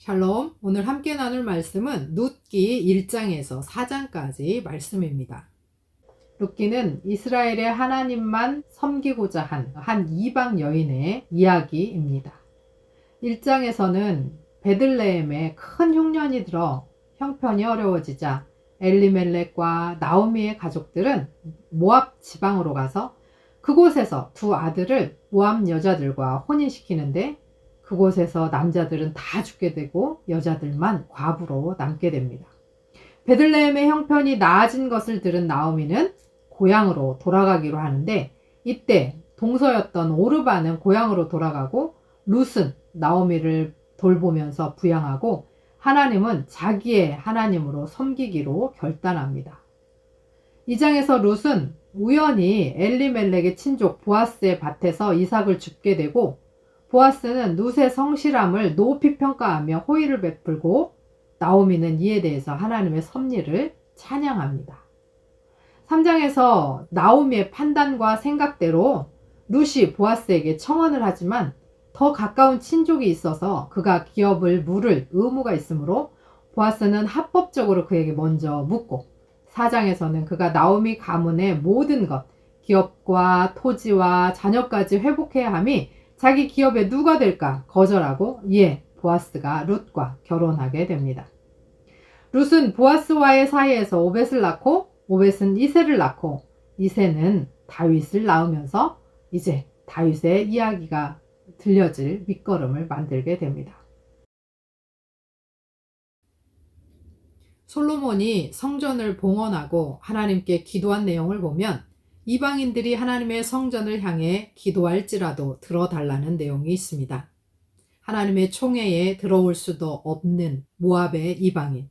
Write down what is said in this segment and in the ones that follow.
샬롬, 오늘 함께 나눌 말씀은 룻기 1장에서 4장까지 말씀입니다. 룻기는 이스라엘의 하나님만 섬기고자 한 이방 여인의 이야기입니다. 1장에서는 베들레헴에 큰 흉년이 들어 형편이 어려워지자 엘리멜렉과 나오미의 가족들은 모압 지방으로 가서 그곳에서 두 아들을 모압 여자들과 혼인시키는데 그곳에서 남자들은 다 죽게 되고 여자들만 과부로 남게 됩니다. 베들레헴의 형편이 나아진 것을 들은 나오미는 고향으로 돌아가기로 하는데 이때 동서였던 오르바는 고향으로 돌아가고 룻은 나오미를 돌보면서 부양하고 하나님은 자기의 하나님으로 섬기기로 결단합니다. 이 장에서 룻은 우연히 엘리멜렉의 친족 보아스의 밭에서 이삭을 줍게 되고 보아스는 룻의 성실함을 높이 평가하며 호의를 베풀고 나오미는 이에 대해서 하나님의 섭리를 찬양합니다. 3장에서 나오미의 판단과 생각대로 룻이 보아스에게 청혼을 하지만 더 가까운 친족이 있어서 그가 기업을 물을 의무가 있으므로 보아스는 합법적으로 그에게 먼저 묻고 4장에서는 그가 나오미 가문의 모든 것, 기업과 토지와 자녀까지 회복해야 함이 자기 기업의 누가 될까 거절하고 이에 보아스가 룻과 결혼하게 됩니다. 룻은 보아스와의 사이에서 오벳을 낳고 오벳은 이새를 낳고 이새는 다윗을 낳으면서 이제 다윗의 이야기가 들려질 밑거름을 만들게 됩니다. 솔로몬이 성전을 봉헌하고 하나님께 기도한 내용을 보면 이방인들이 하나님의 성전을 향해 기도할지라도 들어달라는 내용이 있습니다. 하나님의 총회에 들어올 수도 없는 모압의 이방인,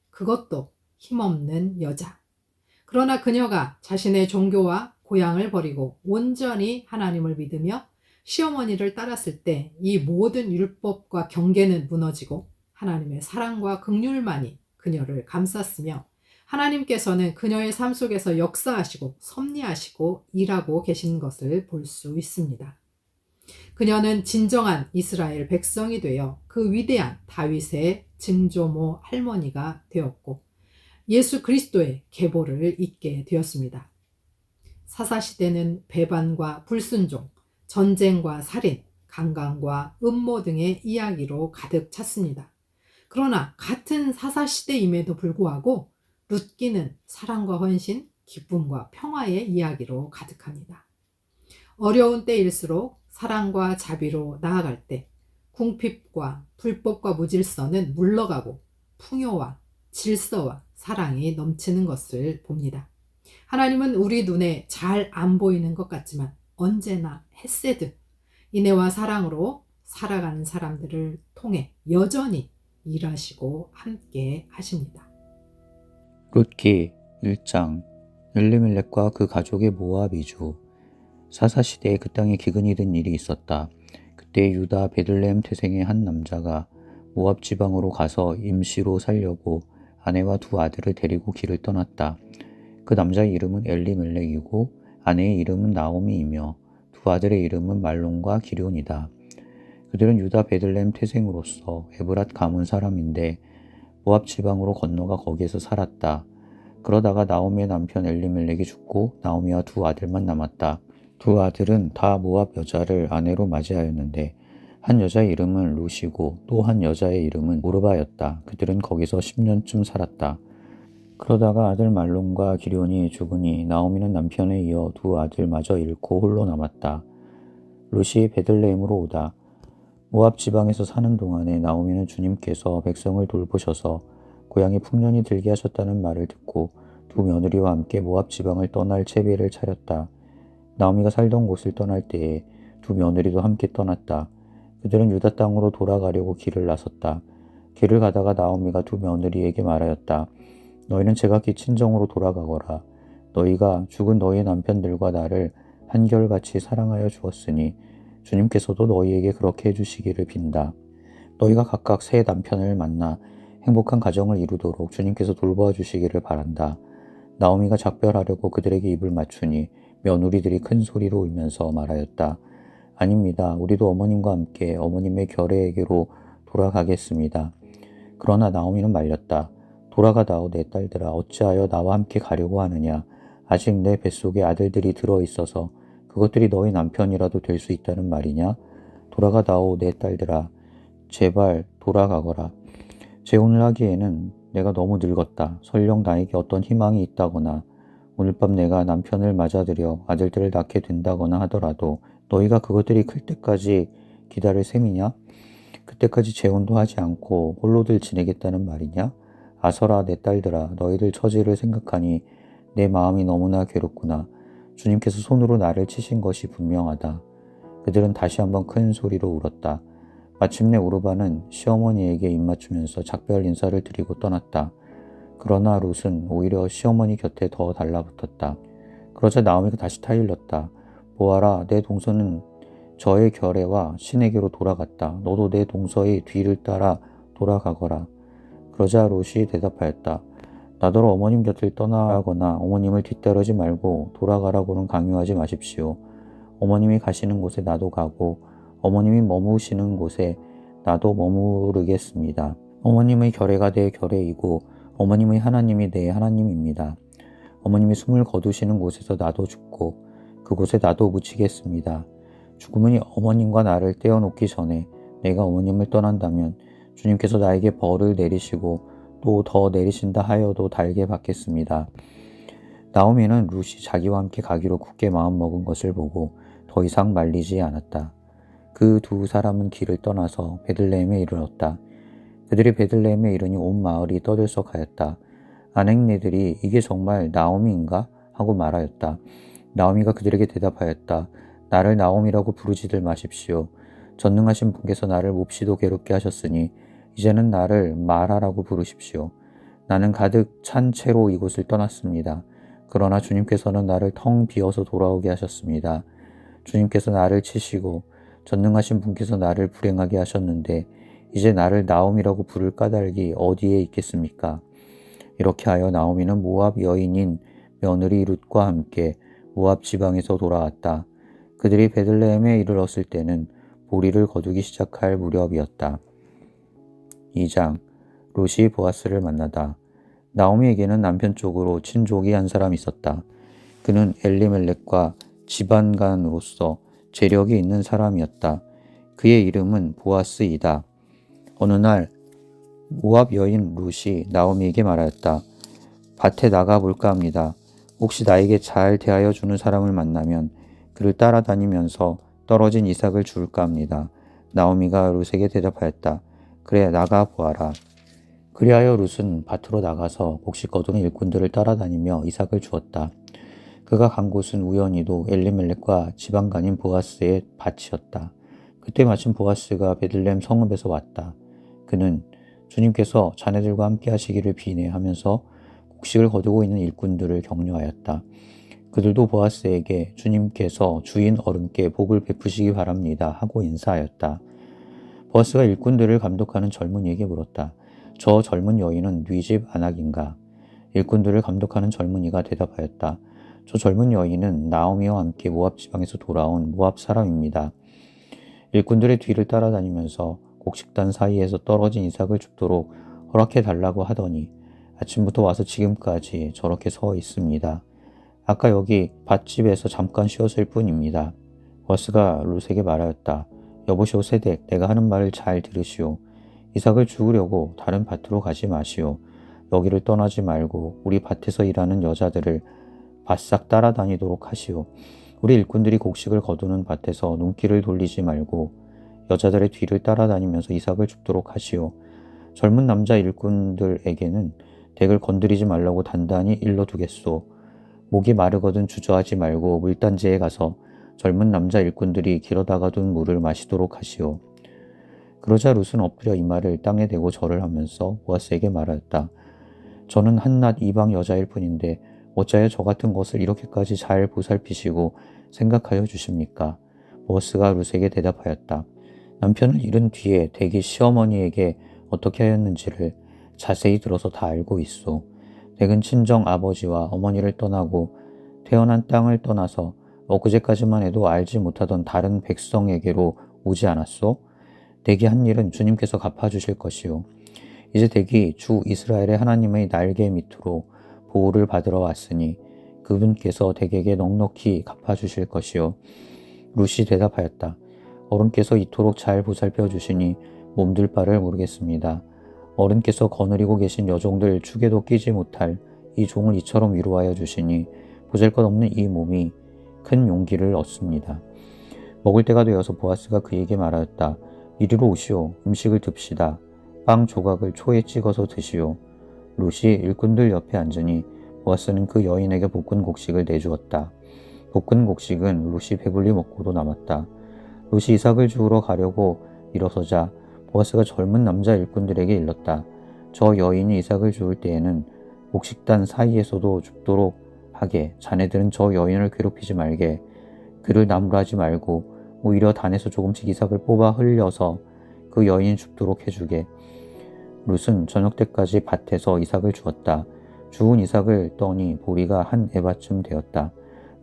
그것도 힘없는 여자. 그러나 그녀가 자신의 종교와 고향을 버리고 온전히 하나님을 믿으며 시어머니를 따랐을 때 이 모든 율법과 경계는 무너지고 하나님의 사랑과 긍휼만이 그녀를 감쌌으며 하나님께서는 그녀의 삶 속에서 역사하시고 섭리하시고 일하고 계신 것을 볼 수 있습니다. 그녀는 진정한 이스라엘 백성이 되어 그 위대한 다윗의 증조모 할머니가 되었고 예수 그리스도의 계보를 잇게 되었습니다. 사사시대는 배반과 불순종, 전쟁과 살인, 강간과 음모 등의 이야기로 가득 찼습니다. 그러나 같은 사사시대임에도 불구하고 룻기는 사랑과 헌신, 기쁨과 평화의 이야기로 가득합니다. 어려운 때일수록 사랑과 자비로 나아갈 때 궁핍과 불법과 무질서는 물러가고 풍요와 질서와 사랑이 넘치는 것을 봅니다. 하나님은 우리 눈에 잘 안 보이는 것 같지만 언제나 헤세드, 인애와 사랑으로 살아가는 사람들을 통해 여전히 일하시고 함께 하십니다. 룻기 1장. 엘리멜렉과 그 가족의 모압 이주. 사사시대에 그 땅에 기근이 든 일이 있었다. 그때 유다 베들레헴 태생의 한 남자가 모압 지방으로 가서 임시로 살려고 아내와 두 아들을 데리고 길을 떠났다. 그 남자의 이름은 엘리멜렉이고 아내의 이름은 나오미이며 두 아들의 이름은 말론과 기럧이다. 그들은 유다 베들레헴 태생으로서 에브랏 가문 사람인데 모압 지방으로 건너가 거기에서 살았다. 그러다가 나오미의 남편 엘리멜렉이 죽고 나오미와 두 아들만 남았다. 두 아들은 다 모압 여자를 아내로 맞이하였는데 한 여자의 이름은 룻이고 또 한 여자의 이름은 오르바였다. 그들은 거기서 10년쯤 살았다. 그러다가 아들 말론과 기럧이 죽으니 나오미는 남편에 이어 두 아들마저 잃고 홀로 남았다. 룻이 베들레헴으로 오다. 모압 지방에서 사는 동안에 나오미는 주님께서 백성을 돌보셔서 고향에 풍년이 들게 하셨다는 말을 듣고 두 며느리와 함께 모압 지방을 떠날 채비를 차렸다. 나오미가 살던 곳을 떠날 때에 두 며느리도 함께 떠났다. 그들은 유다 땅으로 돌아가려고 길을 나섰다. 길을 가다가 나오미가 두 며느리에게 말하였다. 너희는 제각기 친정으로 돌아가거라. 너희가 죽은 너희 남편들과 나를 한결같이 사랑하여 주었으니 주님께서도 너희에게 그렇게 해주시기를 빈다. 너희가 각각 새 남편을 만나 행복한 가정을 이루도록 주님께서 돌보아 주시기를 바란다. 나오미가 작별하려고 그들에게 입을 맞추니 며느리들이 큰 소리로 울면서 말하였다. 아닙니다. 우리도 어머님과 함께 어머님의 결례에게로 돌아가겠습니다. 그러나 나오미는 말렸다. 돌아가다오 내 딸들아, 어찌하여 나와 함께 가려고 하느냐. 아직 내 뱃속에 아들들이 들어있어서 그것들이 너희 남편이라도 될 수 있다는 말이냐. 돌아가다오 내 딸들아, 제발 돌아가거라. 재혼을 하기에는 내가 너무 늙었다. 설령 나에게 어떤 희망이 있다거나 오늘 밤 내가 남편을 맞아들여 아들들을 낳게 된다거나 하더라도 너희가 그것들이 클 때까지 기다릴 셈이냐? 그때까지 재혼도 하지 않고 홀로들 지내겠다는 말이냐? 아서라 내 딸들아, 너희들 처지를 생각하니 내 마음이 너무나 괴롭구나. 주님께서 손으로 나를 치신 것이 분명하다. 그들은 다시 한번 큰 소리로 울었다. 마침내 오르반은 시어머니에게 입맞추면서 작별 인사를 드리고 떠났다. 그러나 룻은 오히려 시어머니 곁에 더 달라붙었다. 그러자 나오미가 다시 타일렀다. 보아라, 내 동서는 저의 결애와 신에게로 돌아갔다. 너도 내 동서의 뒤를 따라 돌아가거라. 그러자 롯이 대답하였다. 나더러 어머님 곁을 떠나거나 어머님을 뒤따르지 말고 돌아가라고는 강요하지 마십시오. 어머님이 가시는 곳에 나도 가고 어머님이 머무시는 곳에 나도 머무르겠습니다. 어머님의 결애가 내 결애이고 어머님의 하나님이 내 하나님입니다. 어머님이 숨을 거두시는 곳에서 나도 죽고 그곳에 나도 묻히겠습니다. 죽음은 어머님과 나를 떼어놓기 전에 내가 어머님을 떠난다면 주님께서 나에게 벌을 내리시고 또 더 내리신다 하여도 달게 받겠습니다. 나오미는 룻이 자기와 함께 가기로 굳게 마음먹은 것을 보고 더 이상 말리지 않았다. 그 두 사람은 길을 떠나서 베들레헴에 이르렀다. 그들이 베들레헴에 이르니 온 마을이 떠들썩하였다. 아넥네들이 이게 정말 나오미인가? 하고 말하였다. 나오미가 그들에게 대답하였다. 나를 나오미라고 부르지들 마십시오. 전능하신 분께서 나를 몹시도 괴롭게 하셨으니 이제는 나를 마라라고 부르십시오. 나는 가득 찬 채로 이곳을 떠났습니다. 그러나 주님께서는 나를 텅 비어서 돌아오게 하셨습니다. 주님께서 나를 치시고 전능하신 분께서 나를 불행하게 하셨는데 이제 나를 나오미라고 부를 까닭이 어디에 있겠습니까? 이렇게 하여 나오미는 모압 여인인 며느리 룻과 함께 모압 지방에서 돌아왔다. 그들이 베들레헴에 이르렀을 때는 보리를 거두기 시작할 무렵이었다. 2장 롯이 보아스를 만나다. 나오미에게는 남편 쪽으로 친족이 한 사람 있었다. 그는 엘리멜렉과 지반간으로서 재력이 있는 사람이었다. 그의 이름은 보아스이다. 어느 날 모압 여인 룻이 나오미에게 말하였다. 밭에 나가 볼까 합니다. 혹시 나에게 잘 대하여 주는 사람을 만나면 그를 따라다니면서 떨어진 이삭을 줄까 합니다. 나오미가 룻에게 대답하였다. 그래, 나가 보아라. 그리하여 룻은 밭으로 나가서 곡식 거두는 일꾼들을 따라다니며 이삭을 주었다. 그가 간 곳은 우연히도 엘리멜렉과 지방간인 보아스의 밭이었다. 그때 마침 보아스가 베들레헴 성읍에서 왔다. 그는 주님께서 자네들과 함께 하시기를 비네 하면서 곡식을 거두고 있는 일꾼들을 격려하였다. 그들도 보아스에게 주님께서 주인 어른께 복을 베푸시기 바랍니다 하고 인사하였다. 보아스가 일꾼들을 감독하는 젊은이에게 물었다. 저 젊은 여인은 네 집 아낙인가? 일꾼들을 감독하는 젊은이가 대답하였다. 저 젊은 여인은 나오미와 함께 모압 지방에서 돌아온 모압 사람입니다. 일꾼들의 뒤를 따라다니면서 곡식단 사이에서 떨어진 이삭을 줍도록 허락해 달라고 하더니 아침부터 와서 지금까지 저렇게 서 있습니다. 아까 여기 밭집에서 잠깐 쉬었을 뿐입니다. 보아스가 룻에게 말하였다. 여보시오 세덱, 내가 하는 말을 잘 들으시오. 이삭을 죽으려고 다른 밭으로 가지 마시오. 여기를 떠나지 말고 우리 밭에서 일하는 여자들을 바싹 따라다니도록 하시오. 우리 일꾼들이 곡식을 거두는 밭에서 눈길을 돌리지 말고 여자들의 뒤를 따라다니면서 이삭을 줍도록 하시오. 젊은 남자 일꾼들에게는 덱을 건드리지 말라고 단단히 일러두겠소. 목이 마르거든 주저하지 말고 물단지에 가서 젊은 남자 일꾼들이 길어다가 둔 물을 마시도록 하시오. 그러자 룻은 엎드려 이마를 땅에 대고 절을 하면서 보아스에게 말하였다. 저는 한낱 이방 여자일 뿐인데 어찌하여 저 같은 것을 이렇게까지 잘 보살피시고 생각하여 주십니까? 보아스가 룻에게 대답하였다. 남편을 잃은 뒤에 댁이 시어머니에게 어떻게 하였는지를 자세히 들어서 다 알고 있소. 댁은 친정 아버지와 어머니를 떠나고 태어난 땅을 떠나서 엊그제까지만 해도 알지 못하던 다른 백성에게로 오지 않았소? 댁이 한 일은 주님께서 갚아주실 것이요. 이제 댁이 주 이스라엘의 하나님의 날개 밑으로 보호를 받으러 왔으니 그분께서 댁에게 넉넉히 갚아주실 것이요. 룻이 대답하였다. 어른께서 이토록 잘 보살펴 주시니 몸둘 바를 모르겠습니다. 어른께서 거느리고 계신 여종들 축에도 끼지 못할 이 종을 이처럼 위로하여 주시니 보잘것없는 이 몸이 큰 용기를 얻습니다. 먹을 때가 되어서 보아스가 그에게 말하였다. 이리로 오시오. 음식을 듭시다. 빵 조각을 초에 찍어서 드시오. 룻이 일꾼들 옆에 앉으니 보아스는 그 여인에게 볶은 곡식을 내주었다. 볶은 곡식은 룻이 배불리 먹고도 남았다. 룻이 이삭을 주우러 가려고 일어서자 보아스가 젊은 남자 일꾼들에게 일렀다. 저 여인이 이삭을 주울 때에는 곡식단 사이에서도 줍도록 하게. 자네들은 저 여인을 괴롭히지 말게. 그를 나무라지 말고 오히려 단에서 조금씩 이삭을 뽑아 흘려서 그 여인 줍도록 해주게. 룻은 저녁 때까지 밭에서 이삭을 주었다. 주운 이삭을 떠니 보리가 한 에바쯤 되었다.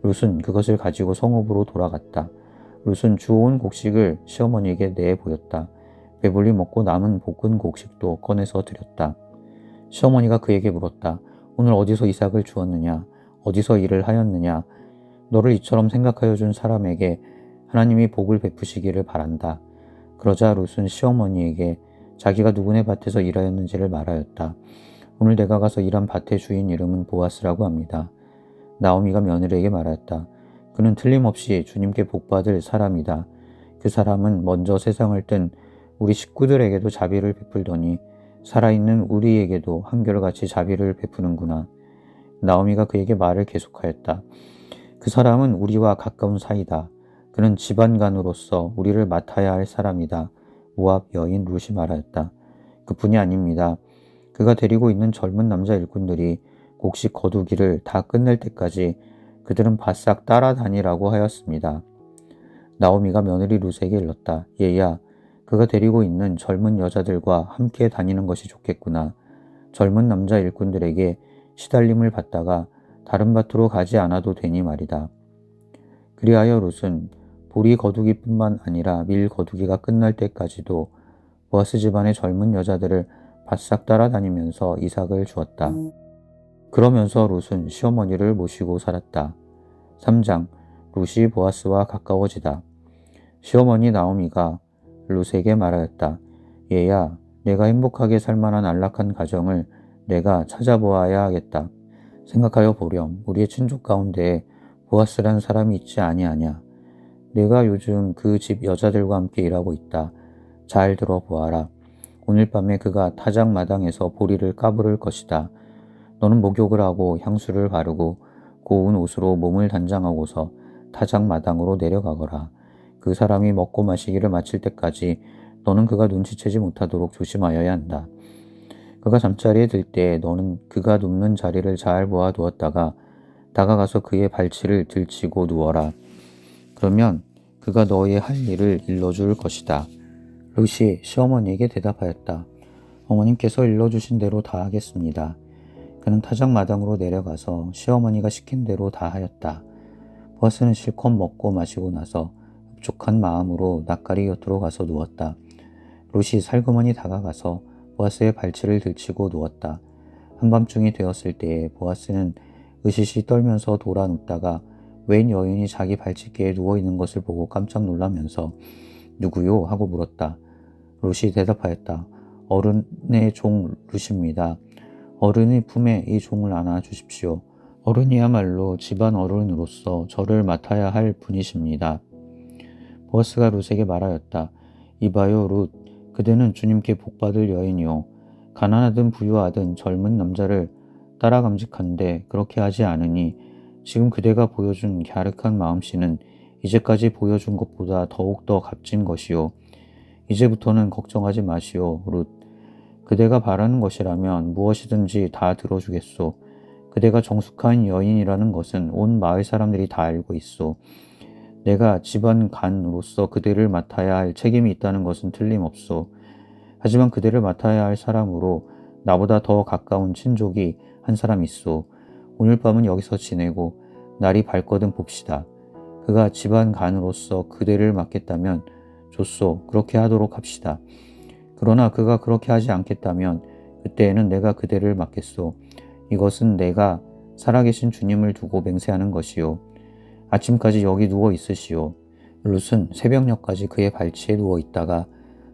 룻은 그것을 가지고 성읍으로 돌아갔다. 룻은 주운 곡식을 시어머니에게 내 보였다. 배불리 먹고 남은 볶은 곡식도 꺼내서 드렸다. 시어머니가 그에게 물었다. 오늘 어디서 이삭을 주었느냐? 어디서 일을 하였느냐? 너를 이처럼 생각하여 준 사람에게 하나님이 복을 베푸시기를 바란다. 그러자 룻은 시어머니에게 자기가 누구네 밭에서 일하였는지를 말하였다. 오늘 내가 가서 일한 밭의 주인 이름은 보아스라고 합니다. 나오미가 며느리에게 말하였다. 그는 틀림없이 주님께 복받을 사람이다. 그 사람은 먼저 세상을 뜬 우리 식구들에게도 자비를 베풀더니 살아있는 우리에게도 한결같이 자비를 베푸는구나. 나오미가 그에게 말을 계속하였다. 그 사람은 우리와 가까운 사이다. 그는 집안간으로서 우리를 맡아야 할 사람이다. 모압 여인 룻이 말하였다. 그뿐이 아닙니다. 그가 데리고 있는 젊은 남자 일꾼들이 곡식 거두기를 다 끝낼 때까지 그들은 바싹 따라다니라고 하였습니다. 나오미가 며느리 룻에게 일렀다. 얘야, 그가 데리고 있는 젊은 여자들과 함께 다니는 것이 좋겠구나. 젊은 남자 일꾼들에게 시달림을 받다가 다른 밭으로 가지 않아도 되니 말이다. 그리하여 룻은 보리 거두기뿐만 아니라 밀 거두기가 끝날 때까지도 보아스 집안의 젊은 여자들을 바싹 따라다니면서 이삭을 주었다. 그러면서 룻은 시어머니를 모시고 살았다. 3장. 룻이 보아스와 가까워지다. 시어머니 나오미가 룻에게 말하였다. 얘야, 내가 행복하게 살만한 안락한 가정을 내가 찾아보아야 하겠다. 생각하여 보렴. 우리의 친족 가운데 보아스란 사람이 있지 아니하냐. 내가 요즘 그 집 여자들과 함께 일하고 있다. 잘 들어보아라. 오늘 밤에 그가 타작 마당에서 보리를 까부를 것이다. 너는 목욕을 하고 향수를 바르고 고운 옷으로 몸을 단장하고서 타작 마당으로 내려가거라. 그 사람이 먹고 마시기를 마칠 때까지 너는 그가 눈치채지 못하도록 조심하여야 한다. 그가 잠자리에 들 때 너는 그가 눕는 자리를 잘 모아 두었다가 다가가서 그의 발치를 들치고 누워라. 그러면 그가 너의 할 일을 일러줄 것이다. 룻이 시어머니에게 대답하였다. 어머님께서 일러주신 대로 다 하겠습니다. 그는 타작 마당으로 내려가서 시어머니가 시킨 대로 다 하였다. 보아스는 실컷 먹고 마시고 나서 흡족한 마음으로 낯가리 곁으로 가서 누웠다. 룻이 살그머니 다가가서 보아스의 발치를 들치고 누웠다. 한밤중이 되었을 때에 보아스는 으시시 떨면서 돌아 눕다가 웬 여인이 자기 발치께에 누워있는 것을 보고 깜짝 놀라면서 누구요? 하고 물었다. 룻이 대답하였다. 어른의 종 룻입니다. 어른의 품에 이 종을 안아 주십시오. 어른이야말로 집안 어른으로서 저를 맡아야 할 분이십니다. 보아스가 룻에게 말하였다. 이봐요 룻, 그대는 주님께 복받을 여인이요. 가난하든 부유하든 젊은 남자를 따라 감직한데 그렇게 하지 않으니 지금 그대가 보여준 갸륵한 마음씨는 이제까지 보여준 것보다 더욱더 값진 것이요. 이제부터는 걱정하지 마시오 룻. 그대가 바라는 것이라면 무엇이든지 다 들어주겠소. 그대가 정숙한 여인이라는 것은 온 마을 사람들이 다 알고 있소. 내가 집안 간으로서 그대를 맡아야 할 책임이 있다는 것은 틀림없소. 하지만 그대를 맡아야 할 사람으로 나보다 더 가까운 친족이 한 사람 있소. 오늘 밤은 여기서 지내고 날이 밝거든 봅시다. 그가 집안 간으로서 그대를 맡겠다면 좋소. 그렇게 하도록 합시다. 그러나 그가 그렇게 하지 않겠다면 그때에는 내가 그대를 맞겠소. 이것은 내가 살아계신 주님을 두고 맹세하는 것이요. 아침까지 여기 누워 있으시오. 룻은 새벽녘까지 그의 발치에 누워 있다가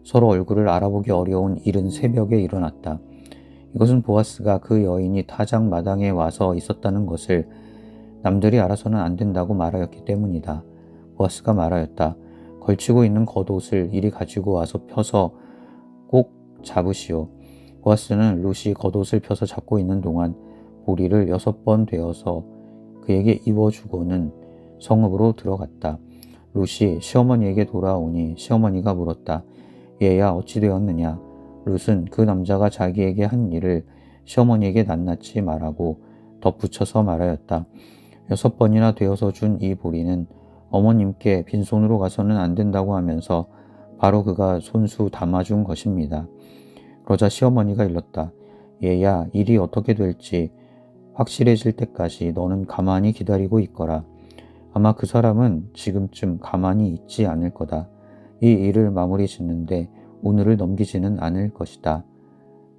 서로 얼굴을 알아보기 어려운 이른 새벽에 일어났다. 이것은 보아스가 그 여인이 타작 마당에 와서 있었다는 것을 남들이 알아서는 안 된다고 말하였기 때문이다. 보아스가 말하였다. 걸치고 있는 겉옷을 이리 가지고 와서 펴서 꼭 잡으시오. 보아스는 룻이 겉옷을 펴서 잡고 있는 동안 보리를 6번 되어서 그에게 입어주고는 성읍으로 들어갔다. 룻이 시어머니에게 돌아오니 시어머니가 물었다. 얘야 어찌 되었느냐? 룻은 그 남자가 자기에게 한 일을 시어머니에게 낱낱이 말하고 덧붙여서 말하였다. 6번이나 되어서 준 이 보리는 어머님께 빈손으로 가서는 안 된다고 하면서 바로 그가 손수 담아준 것입니다. 그러자 시어머니가 일렀다. 얘야 일이 어떻게 될지 확실해질 때까지 너는 가만히 기다리고 있거라. 아마 그 사람은 지금쯤 가만히 있지 않을 거다. 이 일을 마무리 짓는데 오늘을 넘기지는 않을 것이다.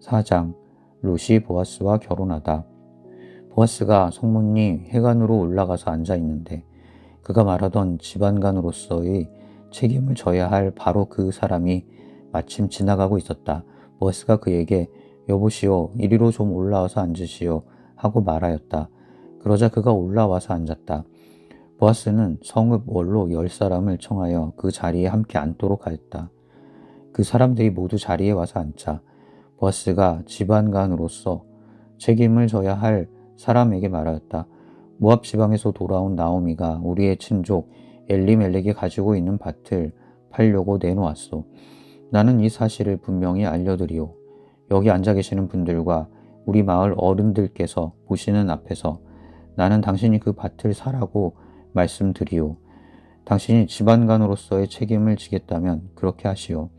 4장 룻이 보아스와 결혼하다. 보아스가 성문리 해관으로 올라가서 앉아 있는데 그가 말하던 집안간으로서의 책임을 져야 할 바로 그 사람이 마침 지나가고 있었다. 보아스가 그에게 여보시오 이리로 좀 올라와서 앉으시오 하고 말하였다. 그러자 그가 올라와서 앉았다. 보아스는 성읍 원로 10사람을 청하여 그 자리에 함께 앉도록 하였다. 그 사람들이 모두 자리에 와서 앉자 보아스가 집안간으로서 책임을 져야 할 사람에게 말하였다. 모압 지방에서 돌아온 나오미가 우리의 친족 엘리멜렉이 가지고 있는 밭을 팔려고 내놓았소. 나는 이 사실을 분명히 알려드리오. 여기 앉아 계시는 분들과 우리 마을 어른들께서 보시는 앞에서 나는 당신이 그 밭을 사라고 말씀드리오. 당신이 집안간으로서의 책임을 지겠다면 그렇게 하시오.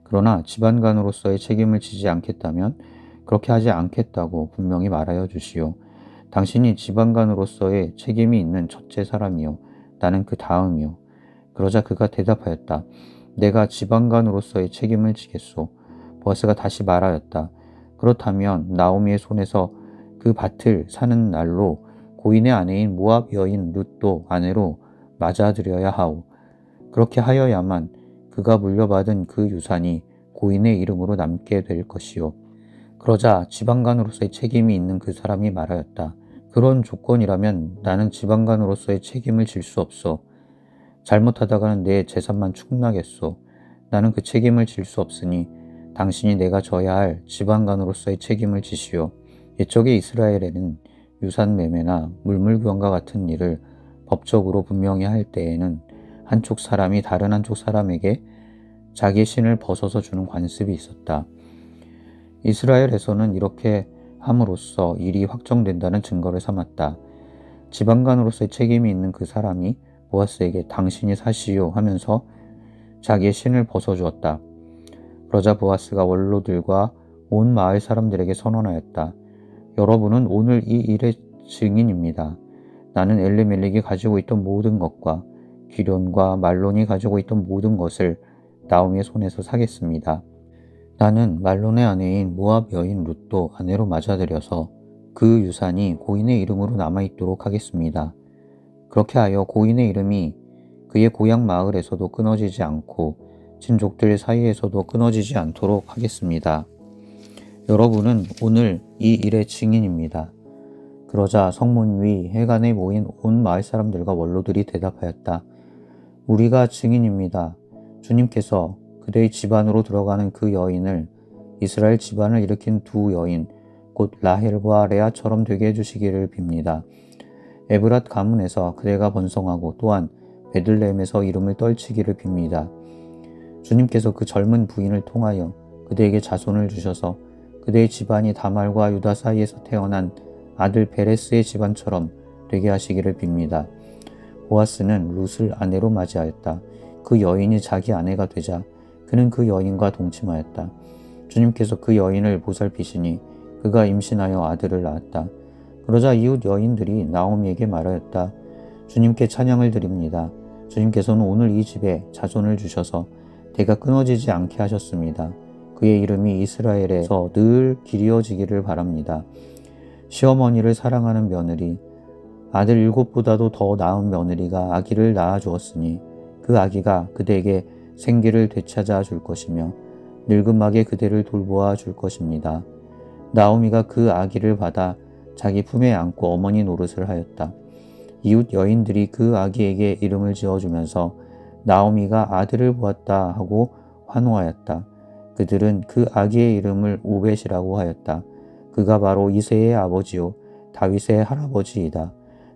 그러나 집안간으로서의 책임을 지지 않겠다면 그렇게 하지 않겠다고 분명히 말하여 주시오. 당신이 집안간으로서의 책임이 있는 첫째 사람이요. 나는 그 다음이요. 그러자 그가 대답하였다. 내가 집안간으로서의 책임을 지겠소. 보아스가 다시 말하였다. 그렇다면 나오미의 손에서 그 밭을 사는 날로 고인의 아내인 모압 여인 룻도 아내로 맞아들여야 하오. 그렇게 하여야만 그가 물려받은 그 유산이 고인의 이름으로 남게 될 것이요. 그러자 지방간으로서의 책임이 있는 그 사람이 말하였다. 그런 조건이라면 나는 지방간으로서의 책임을 질 수 없어. 잘못하다가는 내 재산만 축나겠소. 나는 그 책임을 질 수 없으니 당신이 내가 져야 할 지방간으로서의 책임을 지시오. 옛적의 이스라엘에는 유산 매매나 물물교환과 같은 일을 법적으로 분명히 할 때에는 한쪽 사람이 다른 한쪽 사람에게 자기의 신을 벗어서 주는 관습이 있었다. 이스라엘에서는 이렇게 함으로써 일이 확정된다는 증거를 삼았다. 지방간으로서의 책임이 있는 그 사람이 보아스에게 당신이 사시오 하면서 자기의 신을 벗어주었다. 그러자 보아스가 원로들과 온 마을 사람들에게 선언하였다. 여러분은 오늘 이 일의 증인입니다. 나는 엘리멜렉이 가지고 있던 모든 것과 기련과 말론이 가지고 있던 모든 것을 나오미의 손에서 사겠습니다. 나는 말론의 아내인 모압 여인 룻도 아내로 맞아들여서 그 유산이 고인의 이름으로 남아있도록 하겠습니다. 그렇게 하여 고인의 이름이 그의 고향 마을에서도 끊어지지 않고 친족들 사이에서도 끊어지지 않도록 하겠습니다. 여러분은 오늘 이 일의 증인입니다. 그러자 성문 위 해관에 모인 온 마을 사람들과 원로들이 대답하였다. 우리가 증인입니다. 주님께서 그대의 집안으로 들어가는 그 여인을 이스라엘 집안을 일으킨 두 여인 곧 라헬과 레아처럼 되게 해주시기를 빕니다. 에브랏 가문에서 그대가 번성하고 또한 베들레헴에서 이름을 떨치기를 빕니다. 주님께서 그 젊은 부인을 통하여 그대에게 자손을 주셔서 그대의 집안이 다말과 유다 사이에서 태어난 아들 베레스의 집안처럼 되게 하시기를 빕니다. 보아스는 룻을 아내로 맞이하였다. 그 여인이 자기 아내가 되자 그는 그 여인과 동침하였다. 주님께서 그 여인을 보살피시니 그가 임신하여 아들을 낳았다. 그러자 이웃 여인들이 나오미에게 말하였다. 주님께 찬양을 드립니다. 주님께서는 오늘 이 집에 자손을 주셔서 대가 끊어지지 않게 하셨습니다. 그의 이름이 이스라엘에서 늘 기리어지기를 바랍니다. 시어머니를 사랑하는 며느리, 아들 7보다도 더 나은 며느리가 아기를 낳아 주었으니 그 아기가 그대에게 생기를 되찾아 줄 것이며 늙음막에 그대를 돌보아 줄 것입니다. 나오미가 그 아기를 받아 자기 품에 안고 어머니 노릇을 하였다. 이웃 여인들이 그 아기에게 이름을 지어주면서 나오미가 아들을 보았다 하고 환호하였다. 그들은 그 아기의 이름을 오벳이라고 하였다. 그가 바로 이새의 아버지요 다윗의 할아버지이다.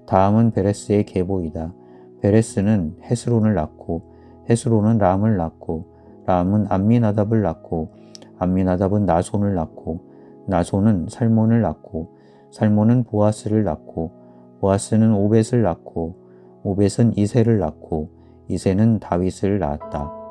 다음은 베레스의 계보이다. 베레스는 헤스론을 낳고 헤스론은 람을 낳고 람은 암미나답을 낳고 암미나답은 나손을 낳고 나손은 살몬을 낳고 살몬은 보아스를 낳고 보아스는 오벳을 낳고 오벳은 이새를 낳고 이새는 다윗을 낳았다.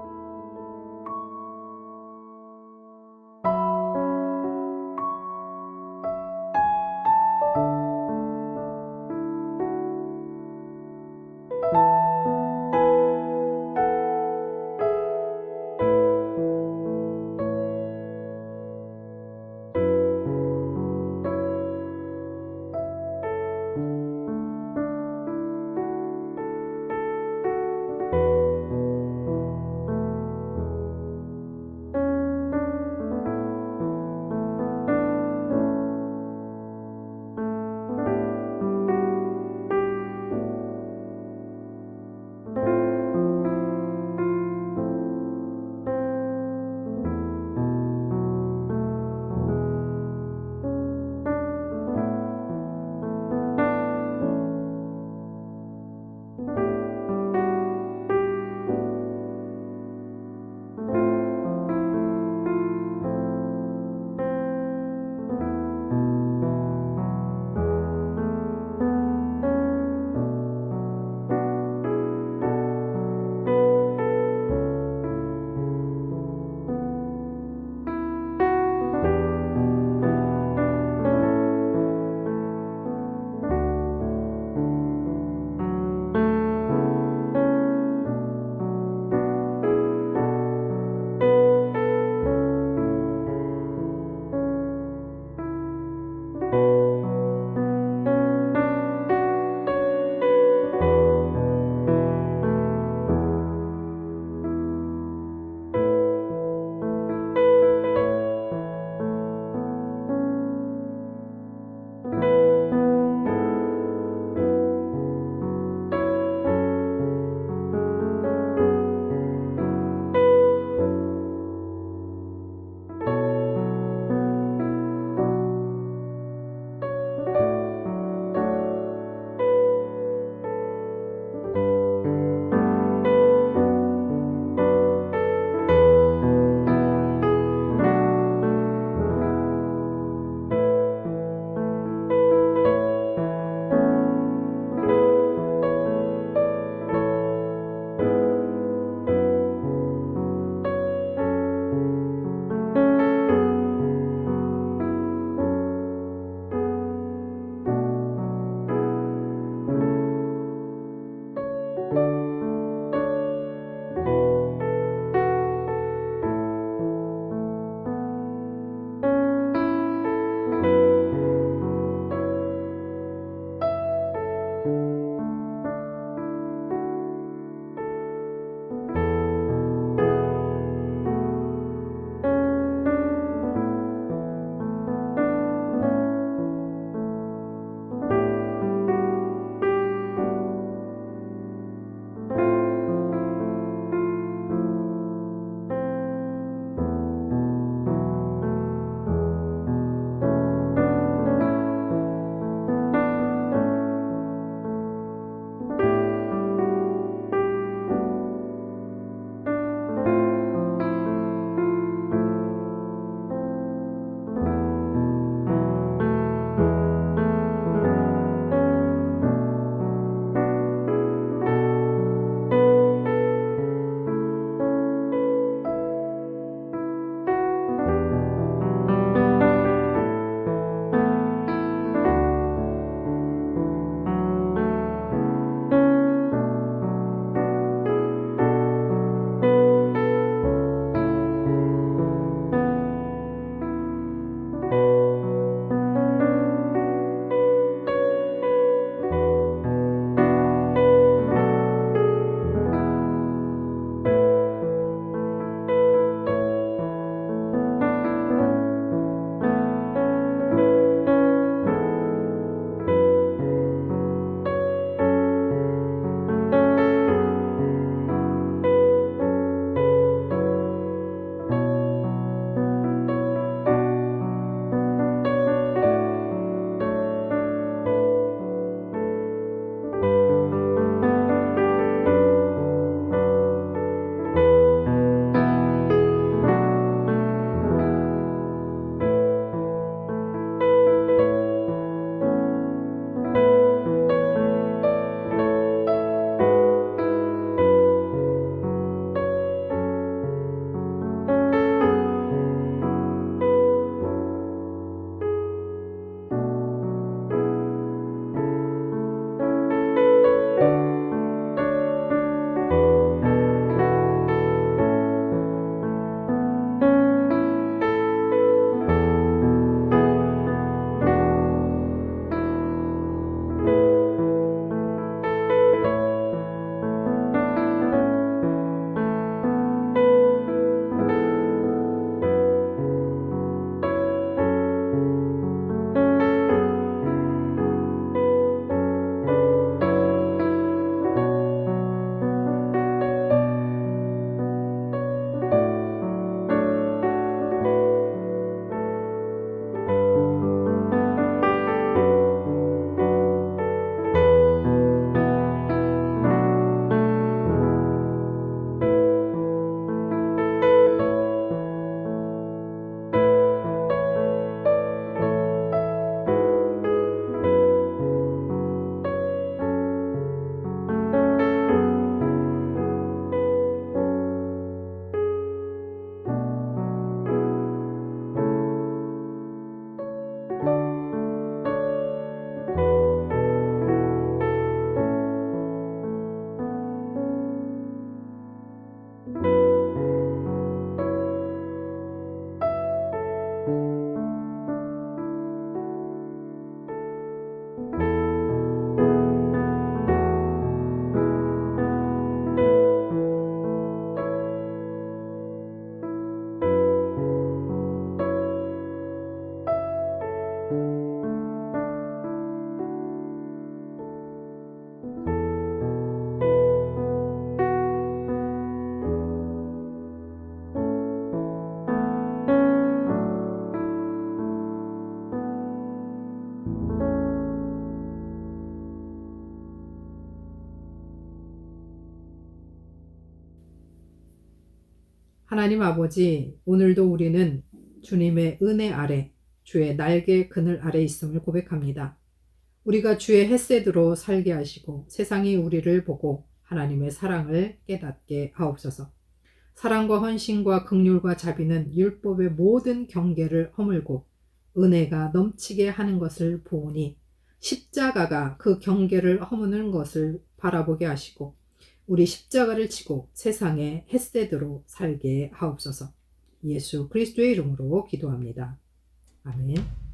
하나님 아버지, 오늘도 우리는 주님의 은혜 아래, 주의 날개 그늘 아래 있음을 고백합니다. 우리가 주의 햇새드로 살게 하시고 세상이 우리를 보고 하나님의 사랑을 깨닫게 하옵소서. 사랑과 헌신과 긍휼과 자비는 율법의 모든 경계를 허물고 은혜가 넘치게 하는 것을 보오니 십자가가 그 경계를 허무는 것을 바라보게 하시고 우리 십자가를 지고 세상의 햇새드로 살게 하옵소서. 예수 그리스도의 이름으로 기도합니다. 아멘.